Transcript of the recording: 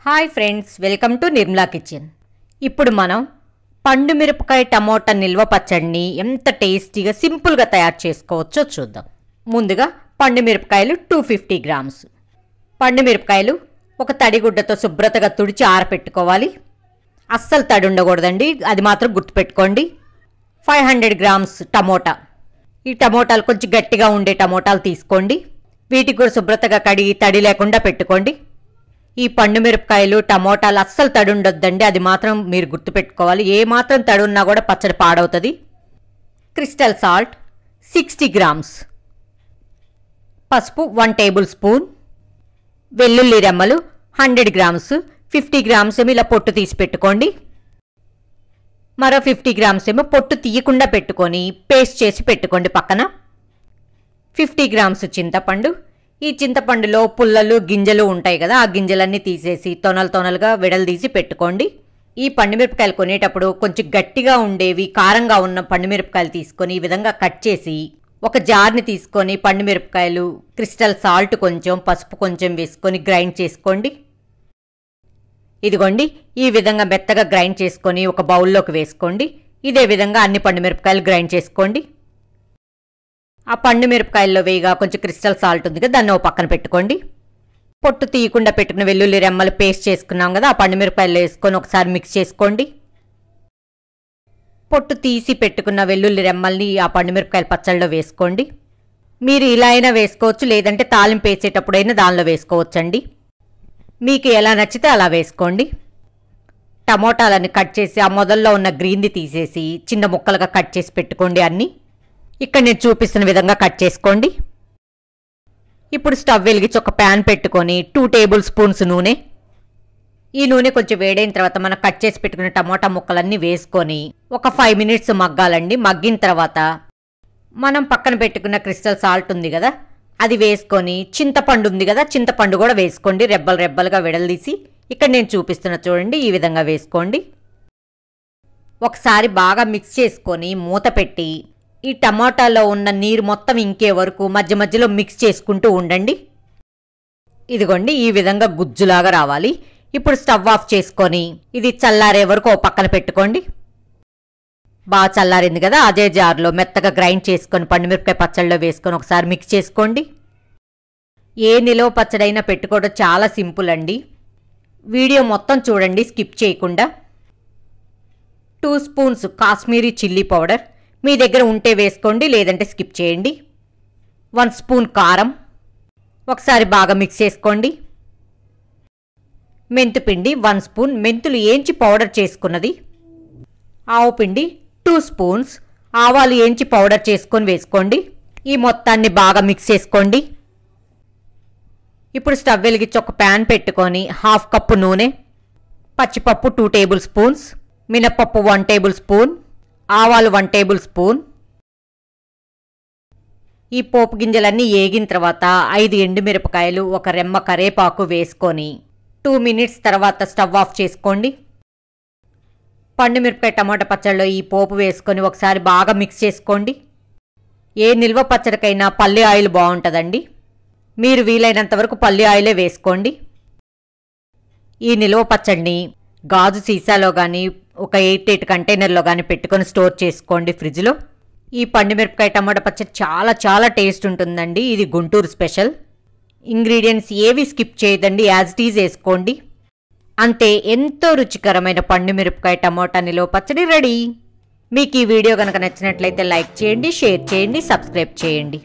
Hi friends, welcome to Nirmala kitchen. ఇప్పుడు మనం పండు మిరపకాయ టమోటా నిల్వ పచ్చడిని ఎంత టేస్టీగా సింపుల్గా తయారు చేసుకోవచ్చో చూద్దాం. ముందుగా పండు మిరపకాయలు 250 గ్రామ్స్. పండు మిరపకాయలు ఒక తడిగుడ్డతో శుభ్రతగా తుడిచి ఆరపెట్టుకోవాలి. అస్సలు తడి ఉండకూడదండి, అది మాత్రం గుర్తుపెట్టుకోండి. 500 గ్రామ్స్ టమోటా. ఈ టమోటాలు కొంచెం గట్టిగా ఉండే టమోటాలు తీసుకోండి. వీటికి కూడా శుభ్రతగా కడిగి తడి లేకుండా పెట్టుకోండి. ఈ పండు మిరపకాయలు టమోటాలు అస్సలు తడి ఉండొద్దండి, అది మాత్రం మీరు గుర్తుపెట్టుకోవాలి. ఏ మాత్రం తడి ఉన్నా కూడా పచ్చడి పాడవుతుంది. Crystal salt 60 grams. పసుపు 1 టేబుల్ స్పూన్. వెల్లుల్లి రెమ్మలు 100 గ్రామ్స్. 50 గ్రామ్స్ ఏమో ఇలా పొట్టు తీసి పెట్టుకోండి. మరో 50 గ్రామ్స్ ఏమో పొట్టు తీయకుండా పెట్టుకొని పేస్ట్ చేసి పెట్టుకోండి పక్కన. 50 గ్రామ్స్ చింతపండు. ఈ చింతపండులో పుల్లలు గింజలు ఉంటాయి కదా, ఆ గింజలన్నీ తీసేసి తొనలుగా విడదీసి పెట్టుకోండి. ఈ పండుమిరపకాయలు కొనేటప్పుడు కొంచెం గట్టిగా ఉండేవి, కారంగా ఉన్న పండుమిరపకాయలు తీసుకొని ఈ విధంగా కట్ చేసి ఒక జార్ని తీసుకొని పండుమిరపకాయలు, క్రిస్టల్ సాల్ట్ కొంచెం, పసుపు కొంచెం వేసుకొని గ్రైండ్ చేసుకోండి. ఇదిగోండి, ఈ విధంగా మెత్తగా గ్రైండ్ చేసుకొని ఒక బౌల్లోకి వేసుకోండి. ఇదే విధంగా అన్ని పండుమిరపకాయలు గ్రైండ్ చేసుకోండి. ఆ పండు మిరపకాయల్లో వేయగా కొంచెం క్రిస్టల్ సాల్ట్ ఉంది కదా, దాన్ని ఓ పక్కన పెట్టుకోండి. పొట్టు తీయకుండా పెట్టుకున్న వెల్లుల్లి రెమ్మలు పేస్ట్ చేసుకున్నాం కదా, ఆ పండు మిరపకాయలు వేసుకొని ఒకసారి మిక్స్ చేసుకోండి. పొట్టు తీసి పెట్టుకున్న వెల్లుల్లి రెమ్మల్ని ఆ పండు మిరపకాయల పచ్చళ్ళలో వేసుకోండి. మీరు ఇలా అయినా వేసుకోవచ్చు, లేదంటే తాలింపు వేసేటప్పుడైనా దానిలో వేసుకోవచ్చండి. మీకు ఎలా నచ్చితే అలా వేసుకోండి. టమోటాలని కట్ చేసి ఆ మొదల్లో ఉన్న గ్రీన్ది తీసేసి చిన్న ముక్కలుగా కట్ చేసి పెట్టుకోండి. అన్నీ ఇక్కడ నేను చూపిస్తున్న విధంగా కట్ చేసుకోండి. ఇప్పుడు స్టవ్ వెలిగించి ఒక ప్యాన్ పెట్టుకొని 2 టేబుల్ స్పూన్స్ నూనె. ఈ నూనె కొంచెం వేడైన తర్వాత మనం కట్ చేసి పెట్టుకున్న టమోటా ముక్కలన్నీ వేసుకొని ఒక 5 మినిట్స్ మగ్గాలండి. మగ్గిన తర్వాత మనం పక్కన పెట్టుకున్న క్రిస్టల్ సాల్ట్ ఉంది కదా, అది వేసుకొని చింతపండు ఉంది కదా, చింతపండు కూడా వేసుకోండి. రెబ్బలుగా విడదీసి ఇక్కడ నేను చూపిస్తున్న చూడండి, ఈ విధంగా వేసుకోండి. ఒకసారి బాగా మిక్స్ చేసుకొని మూత పెట్టి ఈ టమాటాలో ఉన్న నీరు మొత్తం ఇంకే వరకు మధ్య మధ్యలో మిక్స్ చేసుకుంటూ ఉండండి. ఇదిగోండి, ఈ విధంగా గుజ్జులాగా రావాలి. ఇప్పుడు స్టవ్ ఆఫ్ చేసుకొని ఇది చల్లారే వరకు ఓ పక్కన పెట్టుకోండి. బాగా చల్లారింది కదా, అదే జార్లో మెత్తగా గ్రైండ్ చేసుకొని పండుమిరపకాయ పచ్చళ్ళలో వేసుకొని ఒకసారి మిక్స్ చేసుకోండి. ఏ నిలువ పచ్చడైనా పెట్టుకోవడం చాలా సింపుల్ అండి. వీడియో మొత్తం చూడండి, స్కిప్ చేయకుండా. 2 స్పూన్స్ కాశ్మీరీ చిల్లీ పౌడర్, మీ దగ్గర ఉంటే వేసుకోండి, లేదంటే స్కిప్ చేయండి. 1 స్పూన్ కారం. ఒకసారి బాగా మిక్స్ చేసుకోండి. మెంతుపిండి 1 స్పూన్, మెంతులు ఏంచి పౌడర్ చేసుకున్నది. ఆవు పిండి 2 స్పూన్స్, ఆవాలు ఏంచి పౌడర్ చేసుకొని వేసుకోండి. ఈ మొత్తాన్ని బాగా మిక్స్ చేసుకోండి. ఇప్పుడు స్టవ్ వెలిగించి ఒక ప్యాన్ పెట్టుకొని 1/2 కప్పు నూనె, పచ్చిపప్పు 2 టేబుల్ స్పూన్స్, మినపప్పు 1 టేబుల్ స్పూన్, ఆవాలు 1 టేబుల్ స్పూన్. ఈ పోపు గింజలన్నీ ఏగిన తర్వాత 5 ఎండుమిరపకాయలు, ఒక రెమ్మ కరేపాకు వేసుకొని 2 మినిట్స్ తర్వాత స్టవ్ ఆఫ్ చేసుకోండి. పండు మిరపకాయ టమాటా పచ్చళ్ళలో ఈ పోపు వేసుకొని ఒకసారి బాగా మిక్స్ చేసుకోండి. ఏ నిల్వ పచ్చడికైనా పల్లి ఆయిల్ బాగుంటుందండి. మీరు వీలైనంత వరకు పల్లి ఆయిలే వేసుకోండి. ఈ నిల్వ పచ్చడిని గాజు సీసాలో కానీ ఒక 8 కంటైనర్లో కానీ పెట్టుకొని స్టోర్ చేసుకోండి ఫ్రిడ్జ్లో. ఈ పండుమిరపకాయ టమాటా పచ్చడి చాలా టేస్ట్ ఉంటుందండి. ఇది గుంటూరు స్పెషల్. ఇంగ్రీడియంట్స్ ఏవి స్కిప్ చేయదండి, యాజ్ ఇట్ ఈజ్ వేసుకోండి. అంతే, ఎంతో రుచికరమైన పండుమిరపకాయ టమాటా నిల్వ పచ్చడి రెడీ. మీకు ఈ వీడియో కనుక నచ్చినట్లయితే లైక్ చేయండి, షేర్ చేయండి, సబ్స్క్రైబ్ చేయండి.